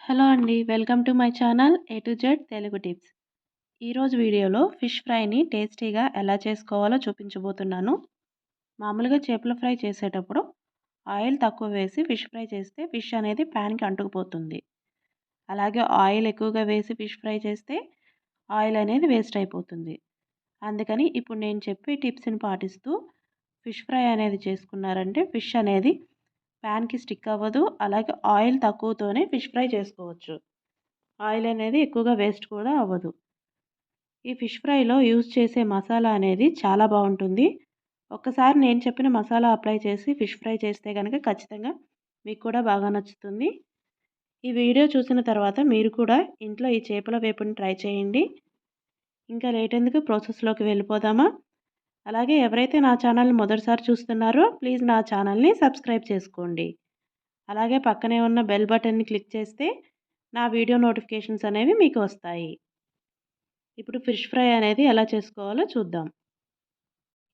Hello అండి. Welcome to my channel A to Z Telugu tips. ఈరోజు వీడియోలో ఫిష్ ఫ్రైని టేస్టీగా ఎలా చేసుకోవాలో చూపించబోతున్నాను. మామూలుగా చేపల ఫ్రై చేసేటప్పుడు ఆయిల్ తక్కువ వేసి ఫిష్ ఫ్రై చేస్తే ఫిష్ అనేది ప్యాన్కి అంటుకుపోతుంది. అలాగే ఆయిల్ ఎక్కువగా వేసి ఫిష్ ఫ్రై చేస్తే ఆయిల్ అనేది వేస్ట్ అయిపోతుంది. అందుకని ఇప్పుడు నేను చెప్పే టిప్స్ని పాటిస్తూ ఫిష్ ఫ్రై అనేది చేసుకున్నారంటే ఫిష్ అనేది ప్యాన్కి స్టిక్ అవ్వదు. అలాగే ఆయిల్ తక్కువతోనే ఫిష్ ఫ్రై చేసుకోవచ్చు. ఆయిల్ అనేది ఎక్కువగా వేస్ట్ కూడా అవ్వదు. ఈ ఫిష్ ఫ్రైలో యూజ్ చేసే మసాలా అనేది చాలా బాగుంటుంది. ఒక్కసారి నేను చెప్పిన మసాలా అప్లై చేసి ఫిష్ ఫ్రై చేస్తే కనుక ఖచ్చితంగా మీకు కూడా బాగా నచ్చుతుంది. ఈ వీడియో చూసిన తర్వాత మీరు కూడా ఇంట్లో ఈ చేపల వేపుని ట్రై చేయండి. ఇంకా లేట్ ఎందుకు ప్రాసెస్లోకి వెళ్ళిపోదామా? అలాగే ఎవరైతే నా ఛానల్ని మొదటిసారి చూస్తున్నారో ప్లీజ్ నా ఛానల్ని సబ్స్క్రైబ్ చేసుకోండి. అలాగే పక్కనే ఉన్న బెల్ బటన్ని క్లిక్ చేస్తే నా వీడియో నోటిఫికేషన్స్ అనేవి మీకు వస్తాయి. ఇప్పుడు ఫిష్ ఫ్రై అనేది ఎలా చేసుకోవాలో చూద్దాం.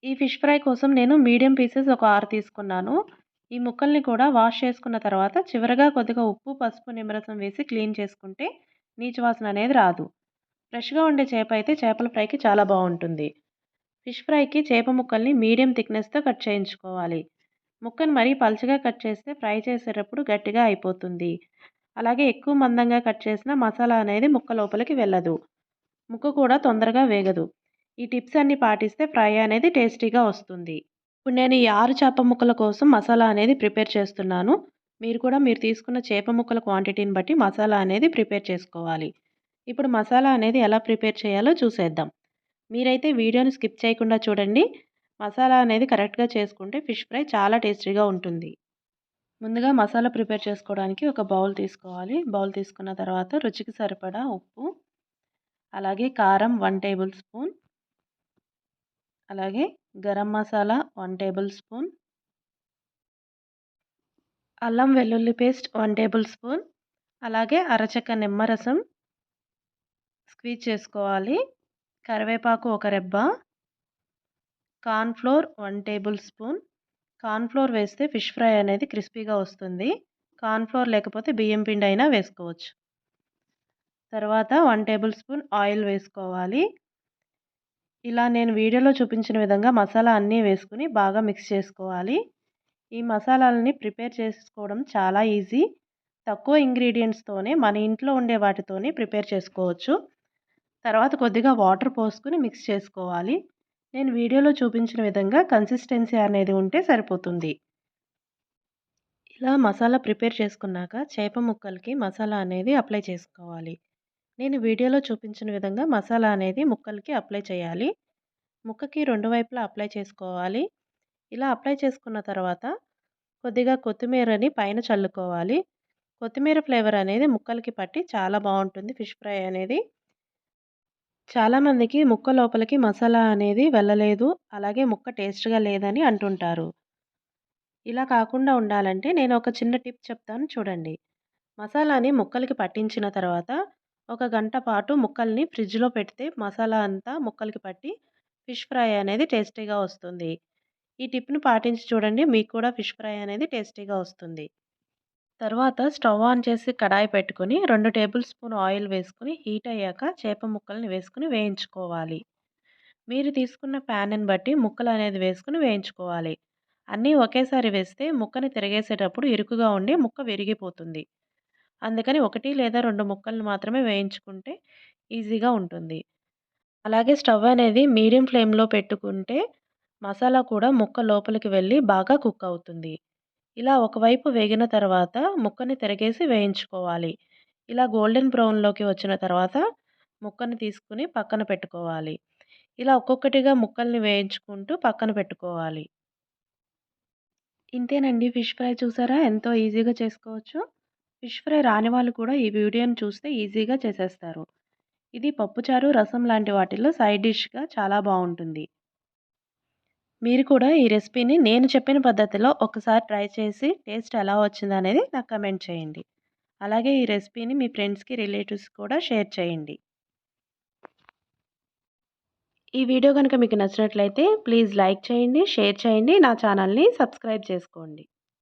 ఈ ఫిష్ ఫ్రై కోసం నేను మీడియం పీసెస్ ఒక 6 తీసుకున్నాను. ఈ ముక్కల్ని కూడా వాష్ చేసుకున్న తర్వాత చివరగా కొద్దిగా ఉప్పు, పసుపు, నిమ్మరసం వేసి క్లీన్ చేసుకుంటే నీచు వాసన అనేది రాదు. ఫ్రెష్గా ఉండే చేప అయితే చేపల ఫ్రైకి చాలా బాగుంటుంది. ఫిష్ ఫ్రైకి చేప ముక్కల్ని మీడియం థిక్నెస్తో కట్ చేయించుకోవాలి. ముక్కను మరీ పలుచగా కట్ చేస్తే ఫ్రై చేసేటప్పుడు గట్టిగా అయిపోతుంది. అలాగే ఎక్కువ మందంగా కట్ చేసిన మసాలా అనేది ముక్క లోపలికి వెళ్ళదు. ముక్క కూడా తొందరగా వేగదు. ఈ టిప్స్ అన్ని పాటిస్తే ఫ్రై అనేది టేస్టీగా వస్తుంది. ఇప్పుడు నేను ఈ 6 చేప ముక్కల కోసం మసాలా అనేది ప్రిపేర్ చేస్తున్నాను. మీరు కూడా మీరు తీసుకున్న చేప ముక్కల క్వాంటిటీని బట్టి మసాలా అనేది ప్రిపేర్ చేసుకోవాలి. ఇప్పుడు మసాలా అనేది ఎలా ప్రిపేర్ చేయాలో చూసేద్దాం. మీరైతే వీడియోని స్కిప్ చేయకుండా చూడండి. మసాలా అనేది కరెక్ట్గా చేసుకుంటే ఫిష్ ఫ్రై చాలా టేస్టీగా ఉంటుంది. ముందుగా మసాలా ప్రిపేర్ చేసుకోవడానికి ఒక బౌల్ తీసుకోవాలి. బౌల్ తీసుకున్న తర్వాత రుచికి సరిపడా ఉప్పు, అలాగే కారం 1 టేబుల్ స్పూన్, అలాగే గరం మసాలా 1 టేబుల్ స్పూన్, అల్లం వెల్లుల్లి పేస్ట్ 1 టేబుల్ స్పూన్, అలాగే అరచెక్క నిమ్మరసం స్క్వీజ్ చేసుకోవాలి. కరివేపాకు ఒక రెబ్బ, corn flour 1 tablespoon. Corn flour వేస్తే ఫిష్ ఫ్రై అనేది క్రిస్పీగా వస్తుంది. కార్న్ ఫ్లోర్ లేకపోతే బియ్యం పిండి అయినా వేసుకోవచ్చు. తర్వాత 1 టేబుల్ స్పూన్ ఆయిల్ వేసుకోవాలి. ఇలా నేను వీడియోలో చూపించిన విధంగా మసాలా అన్నీ వేసుకుని బాగా మిక్స్ చేసుకోవాలి. ఈ మసాలాలని ప్రిపేర్ చేసుకోవడం చాలా ఈజీ. తక్కువ ఇంగ్రీడియంట్స్తోనే మన ఇంట్లో ఉండే వాటితోనే ప్రిపేర్ చేసుకోవచ్చు. తర్వాత కొద్దిగా వాటర్ పోసుకుని మిక్స్ చేసుకోవాలి. నేను వీడియోలో చూపించిన విధంగా కన్సిస్టెన్సీ అనేది ఉంటే సరిపోతుంది. ఇలా మసాలా ప్రిపేర్ చేసుకున్నాక చేప ముక్కలకి మసాలా అనేది అప్లై చేసుకోవాలి. నేను వీడియోలో చూపించిన విధంగా మసాలా అనేది ముక్కలకి అప్లై చేయాలి. ముక్కకి 2 వైపులా అప్లై చేసుకోవాలి. ఇలా అప్లై చేసుకున్న తర్వాత కొద్దిగా కొత్తిమీరని పైన చల్లుకోవాలి. కొత్తిమీర ఫ్లేవర్ అనేది ముక్కలకి పట్టి చాలా బాగుంటుంది ఫిష్ ఫ్రై అనేది. చాలామందికి ముక్క లోపలికి మసాలా అనేది వెళ్ళలేదు, అలాగే ముక్క టేస్ట్గా లేదని అంటుంటారు. ఇలా కాకుండా ఉండాలంటే నేను ఒక చిన్న టిప్ చెప్తాను చూడండి. మసాలాని ముక్కలకి పట్టించిన తర్వాత ఒక గంట పాటు ముక్కల్ని ఫ్రిడ్జ్లో పెడితే మసాలా అంతా ముక్కలకి పట్టి ఫిష్ ఫ్రై అనేది టేస్టీగా వస్తుంది. ఈ టిప్‌ని పాటించి చూడండి. మీకు కూడా ఫిష్ ఫ్రై అనేది టేస్టీగా వస్తుంది. తర్వాత స్టవ్ ఆన్ చేసి కడాయి పెట్టుకొని 2 టేబుల్ స్పూన్ ఆయిల్ వేసుకొని హీట్ అయ్యాక చేప ముక్కల్ని వేసుకొని వేయించుకోవాలి. మీరు తీసుకున్న ప్యాన్‌ని బట్టి ముక్కలు అనేది వేసుకొని వేయించుకోవాలి. అన్నీ ఒకేసారి వేస్తే ముక్కని తిరగేసేటప్పుడు ఇరుకుగా ఉండి ముక్క విరిగిపోతుంది. అందుకని 1 లేదా 2 ముక్కలను మాత్రమే వేయించుకుంటే ఈజీగా ఉంటుంది. అలాగే స్టవ్ అనేది మీడియం ఫ్లేమ్‌లో పెట్టుకుంటే మసాలా కూడా ముక్క లోపలికి వెళ్ళి బాగా కుక్ అవుతుంది. ఇలా ఒకవైపు వేగిన తర్వాత ముక్కని తిరగేసి వేయించుకోవాలి. ఇలా గోల్డెన్ బ్రౌన్‌లోకి వచ్చిన తర్వాత ముక్కని తీసుకొని పక్కన పెట్టుకోవాలి. ఇలా ఒక్కొక్కటిగా ముక్కల్ని వేయించుకుంటూ పక్కన పెట్టుకోవాలి. ఇంతేనండి ఫిష్ ఫ్రై చూసారా ఎంతో ఈజీగా చేసుకోవచ్చు. ఫిష్ ఫ్రై రాని వాళ్ళు కూడా ఈ వీడియోని చూస్తే ఈజీగా చేసేస్తారు. ఇది పప్పుచారు, రసం లాంటి వాటిల్లో సైడ్ డిష్‌గా చాలా బావుంటుంది. మీరు కూడా ఈ రెసిపీని నేను చెప్పిన పద్ధతిలో ఒకసారి ట్రై చేసి టేస్ట్ ఎలా వచ్చిందనేది నాకు కమెంట్ చేయండి. అలాగే ఈ రెసిపీని మీ ఫ్రెండ్స్‌కి, రిలేటివ్స్‌కి కూడా షేర్ చేయండి. ఈ వీడియో గనుక మీకు నచ్చినట్లయితే ప్లీజ్ లైక్ చేయండి, షేర్ చేయండి, నా ఛానల్‌ని సబ్స్క్రైబ్ చేసుకోండి.